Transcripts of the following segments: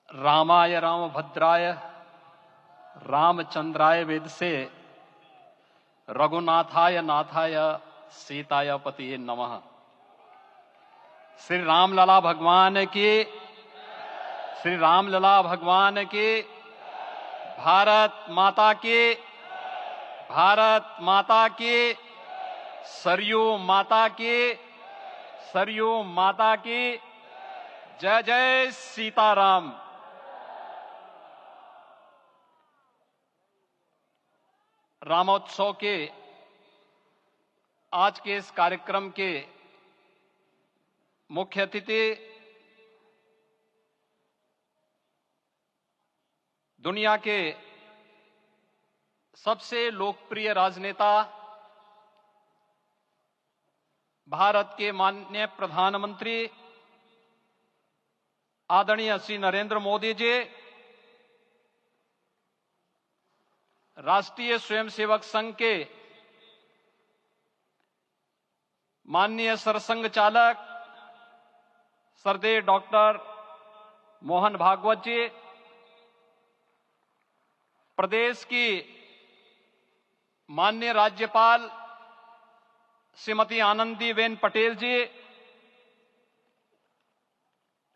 रामाय रामभद्राय रामचंद्राय वेदसे रघुनाथाय नाथाय सीताय पतिये नमः। श्री रामलला भगवान की, श्री रामलला भगवान की, भारत माता की, भारत माता की, सरयू माता की, सरयू माता की, जय जय सीताराम। रामोत्सव के आज के इस कार्यक्रम के मुख्य अतिथि दुनिया के सबसे लोकप्रिय राजनेता भारत के माननीय प्रधानमंत्री आदरणीय श्री नरेंद्र मोदी जी, राष्ट्रीय स्वयंसेवक संघ के माननीय सरसंघ चालक श्रद्धेय डॉक्टर मोहन भागवत जी, प्रदेश की माननीय राज्यपाल श्रीमती आनंदीबेन पटेल जी,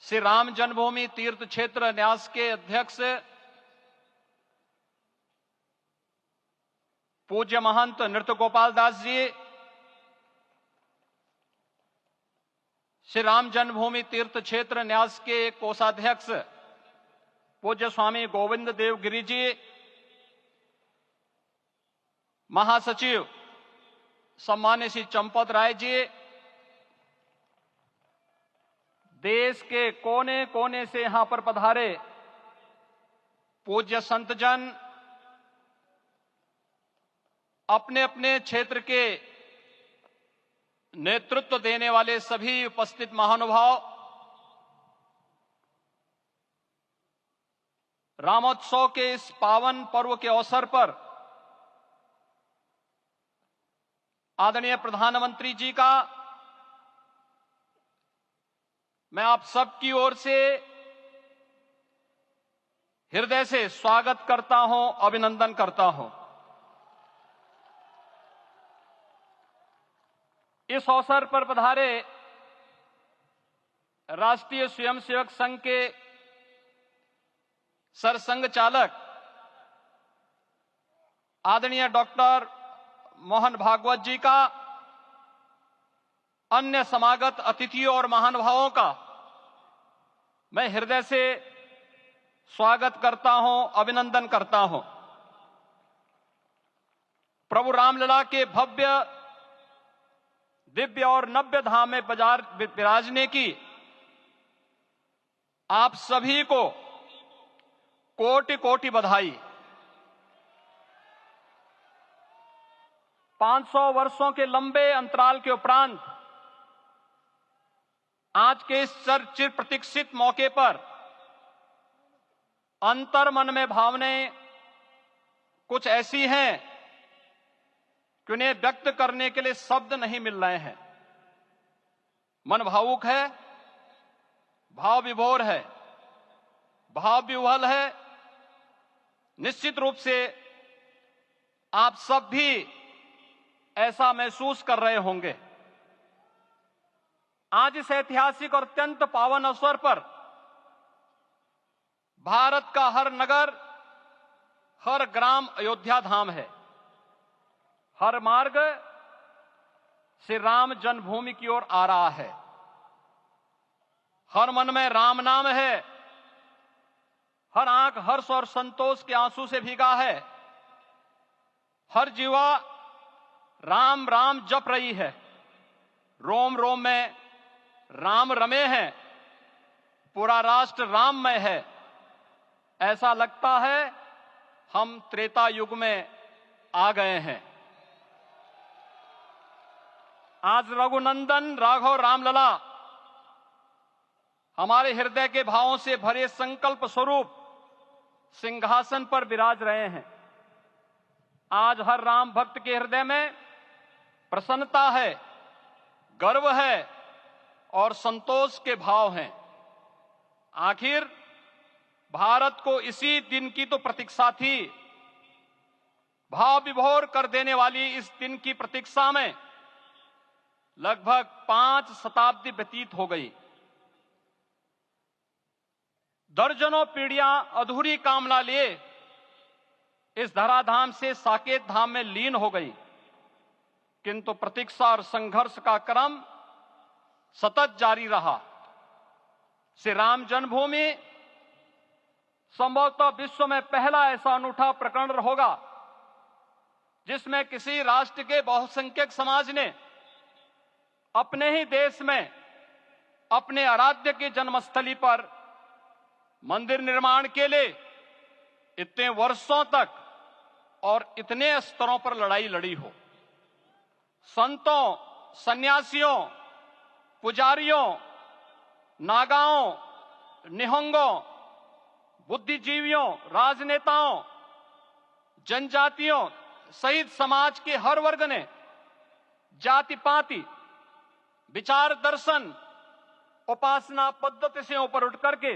श्री राम जन्मभूमि तीर्थ क्षेत्र न्यास के अध्यक्ष पूज्य महंत नृत्य गोपाल दास जी, श्री राम जन्मभूमि तीर्थ क्षेत्र न्यास के कोषाध्यक्ष पूज्य स्वामी गोविंद देव गिरि जी, महासचिव सम्मान्य श्री चंपत राय जी, देश के कोने कोने से यहां पर पधारे पूज्य संतजन, अपने अपने क्षेत्र के नेतृत्व देने वाले सभी उपस्थित महानुभाव, रामोत्सव के इस पावन पर्व के अवसर पर आदरणीय प्रधानमंत्री जी का मैं आप सबकी ओर से हृदय से स्वागत करता हूं, अभिनंदन करता हूं। इस अवसर पर पधारे राष्ट्रीय स्वयंसेवक संघ के सरसंघ चालक आदरणीय डॉक्टर मोहन भागवत जी का, अन्य समागत अतिथियों और महानुभावों का मैं हृदय से स्वागत करता हूं, अभिनंदन करता हूं। प्रभु रामलला के भव्य दिव्य और नव्य धाम में विराजने की आप सभी को कोटि कोटि बधाई। 500 वर्षों के लंबे अंतराल के उपरांत आज के इस चिर प्रतीक्षित मौके पर अंतर मन में भावनाएं कुछ ऐसी हैं कि उन्हें व्यक्त करने के लिए शब्द नहीं मिल रहे हैं। मन भावुक है, भाव विभोर है, भाव विह्वल है। निश्चित रूप से आप सब भी ऐसा महसूस कर रहे होंगे। आज इस ऐतिहासिक और अत्यंत पावन अवसर पर भारत का हर नगर, हर ग्राम अयोध्या धाम है। हर मार्ग श्री राम जन्मभूमि की ओर आ रहा है। हर मन में राम नाम है। हर आंख हर्ष और संतोष के आंसू से भीगा है। हर जीवा राम राम जप रही है। रोम रोम में राम रमे हैं। पूरा राष्ट्र राममय है। ऐसा लगता है हम त्रेता युग में आ गए हैं। आज रघुनंदन राघव रामलला हमारे हृदय के भावों से भरे संकल्प स्वरूप सिंहासन पर विराज रहे हैं। आज हर राम भक्त के हृदय में प्रसन्नता है, गर्व है और संतोष के भाव हैं। आखिर भारत को इसी दिन की तो प्रतीक्षा थी। भाव विभोर कर देने वाली इस दिन की प्रतीक्षा में लगभग 5 शताब्दी व्यतीत हो गई। दर्जनों पीढ़ियां अधूरी कामना लिए इस धराधाम से साकेत धाम में लीन हो गई, किंतु प्रतीक्षा और संघर्ष का क्रम सतत जारी रहा। श्री राम जन्मभूमि संभवतः विश्व में पहला ऐसा अनूठा प्रकरण होगा जिसमें किसी राष्ट्र के बहुसंख्यक समाज ने अपने ही देश में अपने आराध्य की जन्मस्थली पर मंदिर निर्माण के लिए इतने वर्षों तक और इतने स्तरों पर लड़ाई लड़ी हो। संतों, सन्यासियों, पुजारियों, नागाओं, निहंगों, बुद्धिजीवियों, राजनेताओं, जनजातियों सहित समाज के हर वर्ग ने जाति पाति, विचार दर्शन, उपासना पद्धति से ऊपर उठ करके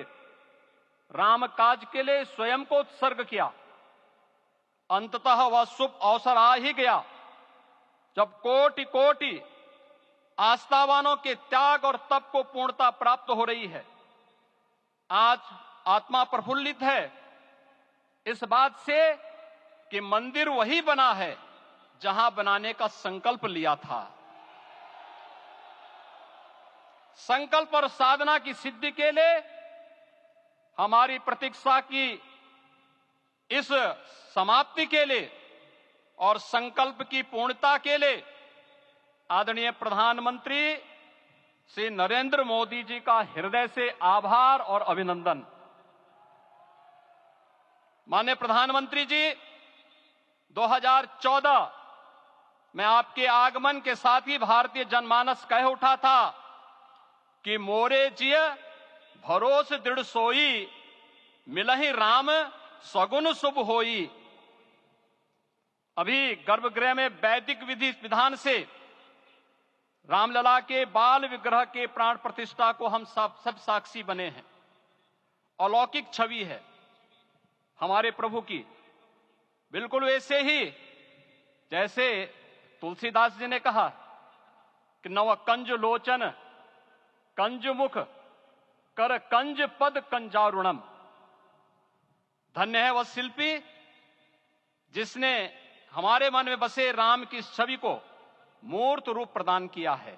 राम काज के लिए स्वयं को उत्सर्ग किया। अंततः वह शुभ अवसर आ ही गया जब कोटि कोटि आस्थावानों के त्याग और तप को पूर्णता प्राप्त हो रही है। आज आत्मा प्रफुल्लित है इस बात से कि मंदिर वही बना है जहां बनाने का संकल्प लिया था। संकल्प और साधना की सिद्धि के लिए हमारी प्रतीक्षा की इस समाप्ति के लिए और संकल्प की पूर्णता के लिए आदरणीय प्रधानमंत्री श्री नरेंद्र मोदी जी का हृदय से आभार और अभिनंदन। माननीय प्रधानमंत्री जी, 2014 में आपके आगमन के साथ ही भारतीय जनमानस कह उठा था कि मोरे जिय भरोस दृढ़ सोई, मिलहि राम सगुन शुभ होई। अभी गर्भगृह में वैदिक विधि विधान से रामलला के बाल विग्रह के प्राण प्रतिष्ठा को हम सब साक्षी बने हैं। अलौकिक छवि है हमारे प्रभु की, बिल्कुल वैसे ही जैसे तुलसीदास जी ने कहा कि नव कंज लोचन कंज मुख कर कंज पद कंजारुणम। धन्य है वह शिल्पी जिसने हमारे मन में बसे राम की छवि को मूर्त रूप प्रदान किया है।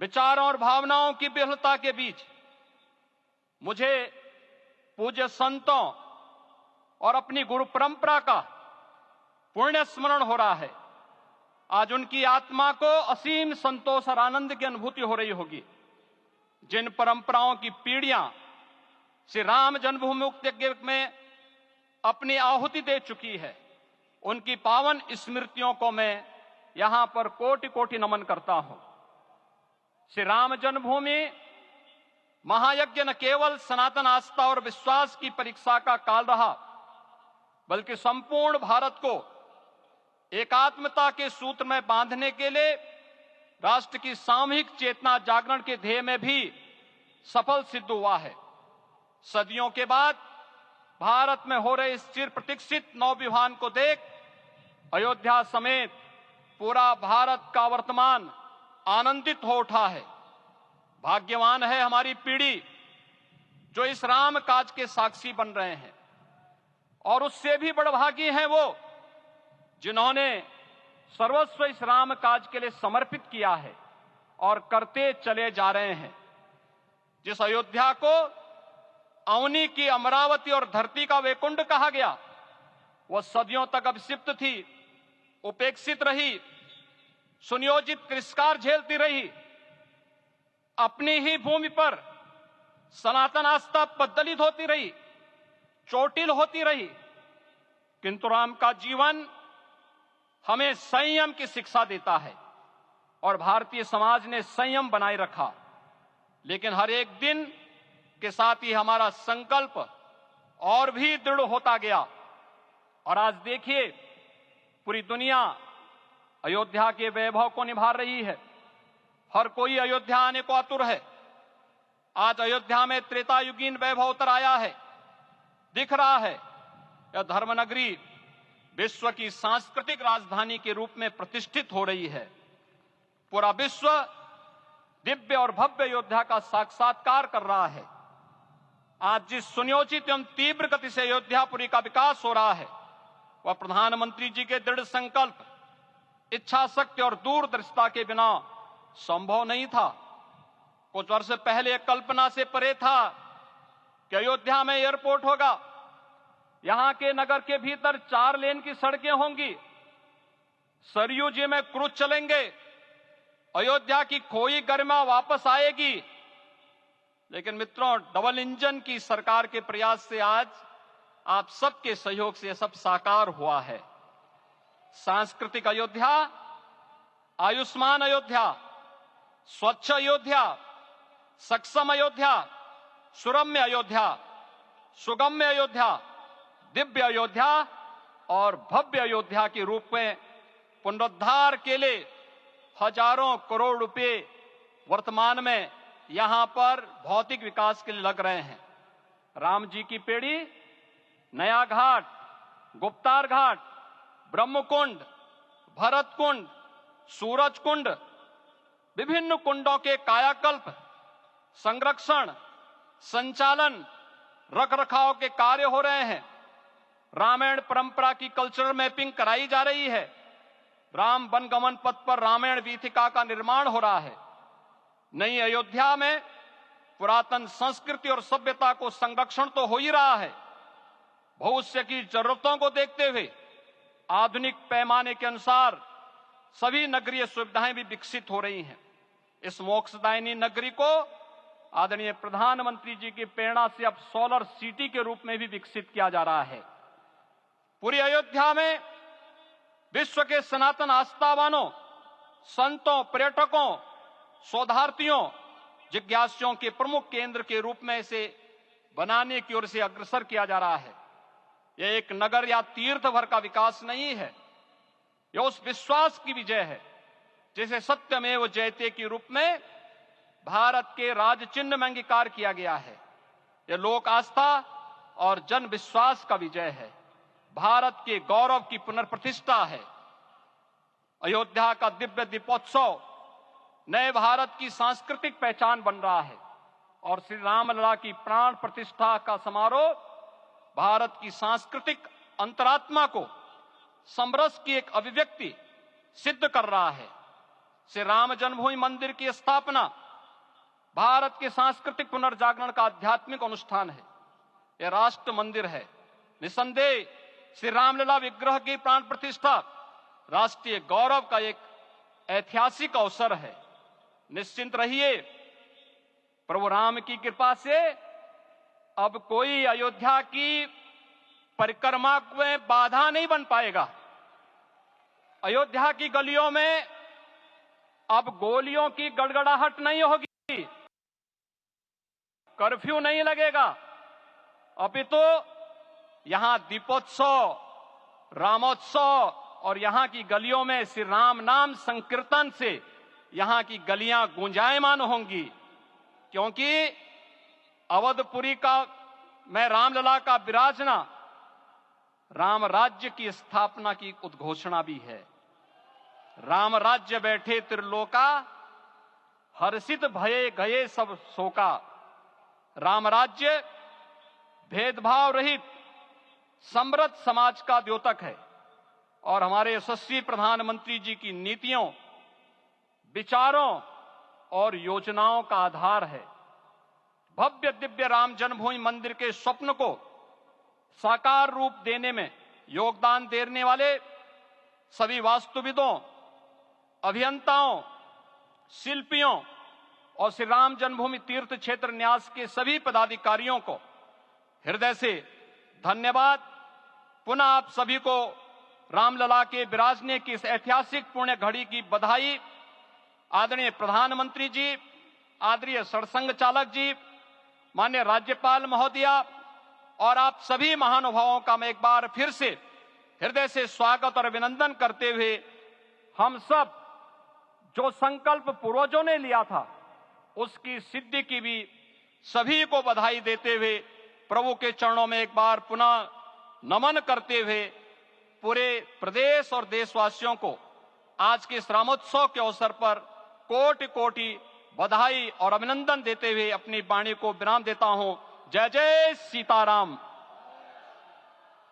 विचारों और भावनाओं की विहलता के बीच मुझे पूज्य संतों और अपनी गुरु परंपरा का पुण्य स्मरण हो रहा है। आज उनकी आत्मा को असीम संतोष और आनंद की अनुभूति हो रही होगी। जिन परंपराओं की पीढ़ियां श्री राम जन्मभूमि मुक्ति यज्ञ में अपनी आहुति दे चुकी है, उनकी पावन स्मृतियों को मैं यहां पर कोटि कोटि नमन करता हूं। श्री राम जन्मभूमि महायज्ञ न केवल सनातन आस्था और विश्वास की परीक्षा का काल रहा, बल्कि संपूर्ण भारत को एकात्मता के सूत्र में बांधने के लिए राष्ट्र की सामूहिक चेतना जागरण के ध्येय में भी सफल सिद्ध हुआ है। सदियों के बाद भारत में हो रहे इस चिर प्रतीक्षित नवविवाह को देख अयोध्या समेत पूरा भारत का वर्तमान आनंदित हो उठा है। भाग्यवान है हमारी पीढ़ी जो इस राम काज के साक्षी बन रहे हैं, और उससे भी बड़भागी हैं वो जिन्होंने सर्वस्व इस राम काज के लिए समर्पित किया है और करते चले जा रहे हैं। जिस अयोध्या को अवनी की अमरावती और धरती का वैकुंठ कहा गया, वह सदियों तक अभिषिप्त थी, उपेक्षित रही, सुनियोजित तिरस्कार झेलती रही। अपनी ही भूमि पर सनातन आस्था पद्दलित होती रही, चोटिल होती रही, किंतु राम का जीवन हमें संयम की शिक्षा देता है और भारतीय समाज ने संयम बनाए रखा। लेकिन हर एक दिन के साथ ही हमारा संकल्प और भी दृढ़ होता गया, और आज देखिए पूरी दुनिया अयोध्या के वैभव को निभा रही है। हर कोई अयोध्या आने को आतुर है। आज अयोध्या में त्रेतायुगीन वैभव उतर आया है। दिख रहा है। यह धर्मनगरी विश्व की सांस्कृतिक राजधानी के रूप में प्रतिष्ठित हो रही है। पूरा विश्व दिव्य और भव्य अयोध्या का साक्षात्कार कर रहा है। आज जिस सुनियोजित एवं तीव्र गति से अयोध्यापुरी का विकास हो रहा है, वह प्रधानमंत्री जी के दृढ़ संकल्प, इच्छा शक्ति और दूरदर्शिता के बिना संभव नहीं था। कुछ वर्ष पहले कल्पना से परे था कि अयोध्या में एयरपोर्ट होगा, यहां के नगर के भीतर 4 लेन की सड़कें होंगी, सरयू जी में क्रूज चलेंगे, अयोध्या की खोई गरिमा वापस आएगी। लेकिन मित्रों, डबल इंजन की सरकार के प्रयास से आज आप सबके सहयोग से यह सब साकार हुआ है। सांस्कृतिक अयोध्या, आयुष्मान अयोध्या, स्वच्छ अयोध्या, सक्षम अयोध्या, सुरम्य अयोध्या, सुगम्य अयोध्या, दिव्य अयोध्या और भव्य अयोध्या के रूप में पुनरुद्धार के लिए हजारों करोड़ रुपए वर्तमान में यहां पर भौतिक विकास के लिए लग रहे हैं। राम जी की पेड़ी, नया घाट, गुप्तार घाट, ब्रह्मकुंड, भरत कुंड, सूरज कुंड, विभिन्न कुंडों के कायाकल्प, संरक्षण, संचालन, रखरखाव के कार्य हो रहे हैं। रामायण परंपरा की कल्चरल मैपिंग कराई जा रही है। राम वनगमन पथ पर रामायण वीथिका का निर्माण हो रहा है। नई अयोध्या में पुरातन संस्कृति और सभ्यता को संरक्षण तो हो ही रहा है, भविष्य की जरूरतों को देखते हुए आधुनिक पैमाने के अनुसार सभी नगरीय सुविधाएं भी विकसित हो रही हैं। इस मोक्षदायिनी नगरी को आदरणीय प्रधानमंत्री जी की प्रेरणा से अब सोलर सिटी के रूप में भी विकसित किया जा रहा है। पूरी अयोध्या में विश्व के सनातन आस्थावानों, संतों, पर्यटकों, शोधार्थियों, जिज्ञासुओं के प्रमुख केंद्र के रूप में इसे बनाने की ओर से अग्रसर किया जा रहा है। यह एक नगर या तीर्थ भर का विकास नहीं है, यह उस विश्वास की विजय है जिसे सत्यमेव जयते के रूप में भारत के राज चिन्ह में अंगीकार किया गया है। यह लोक आस्था और जन विश्वास का विजय है, भारत के गौरव की पुनर्प्रतिष्ठा है। अयोध्या का दिव्य दीपोत्सव नए भारत की सांस्कृतिक पहचान बन रहा है और श्री रामलला की प्राण प्रतिष्ठा का समारोह भारत की सांस्कृतिक अंतरात्मा को समरस की एक अभिव्यक्ति सिद्ध कर रहा है। श्री राम जन्मभूमि मंदिर की स्थापना भारत के सांस्कृतिक पुनर्जागरण का आध्यात्मिक अनुष्ठान है। यह राष्ट्र मंदिर है। निसंदेह श्री रामलला विग्रह की प्राण प्रतिष्ठा राष्ट्रीय गौरव का एक ऐतिहासिक अवसर है। निश्चिंत रहिए, प्रभु राम की कृपा से अब कोई अयोध्या की परिक्रमा में बाधा नहीं बन पाएगा। अयोध्या की गलियों में अब गोलियों की गड़गड़ाहट नहीं होगी, कर्फ्यू नहीं लगेगा, अपितु यहां दीपोत्सव, रामोत्सव और यहां की गलियों में श्री राम नाम संकीर्तन से यहां की गलियां गुंजायमान होंगी, क्योंकि अवधपुरी का में रामलला का विराजना राम राज्य की स्थापना की उद्घोषणा भी है। राम राज्य बैठे त्रिलोका, हर्षित भये गए सब शोका। राम राज्य भेदभाव रहित समृद्ध समाज का द्योतक है और हमारे यशस्वी प्रधानमंत्री जी की नीतियों, विचारों और योजनाओं का आधार है। भव्य दिव्य राम जन्मभूमि मंदिर के स्वप्न को साकार रूप देने में योगदान देने वाले सभी वास्तुविदों, अभियंताओं, शिल्पियों और श्री राम जन्मभूमि तीर्थ क्षेत्र न्यास के सभी पदाधिकारियों को हृदय से धन्यवाद। पुनः आप सभी को रामलला के विराजने की इस ऐतिहासिक पुण्य घड़ी की बधाई। आदरणीय प्रधानमंत्री जी, आदरणीय सरसंघ चालक जी, माननीय राज्यपाल महोदया और आप सभी महानुभावों का मैं एक बार फिर से हृदय से स्वागत और अभिनंदन करते हुए हम सब जो संकल्प पूर्वजों ने लिया था उसकी सिद्धि की भी सभी को बधाई देते हुए प्रभु के चरणों में एक बार पुनः नमन करते हुए पूरे प्रदेश और देशवासियों को आज के इस रामोत्सव के अवसर पर कोटि कोटि बधाई और अभिनंदन देते हुए अपनी वाणी को विराम देता हूं। जय जय सीताराम।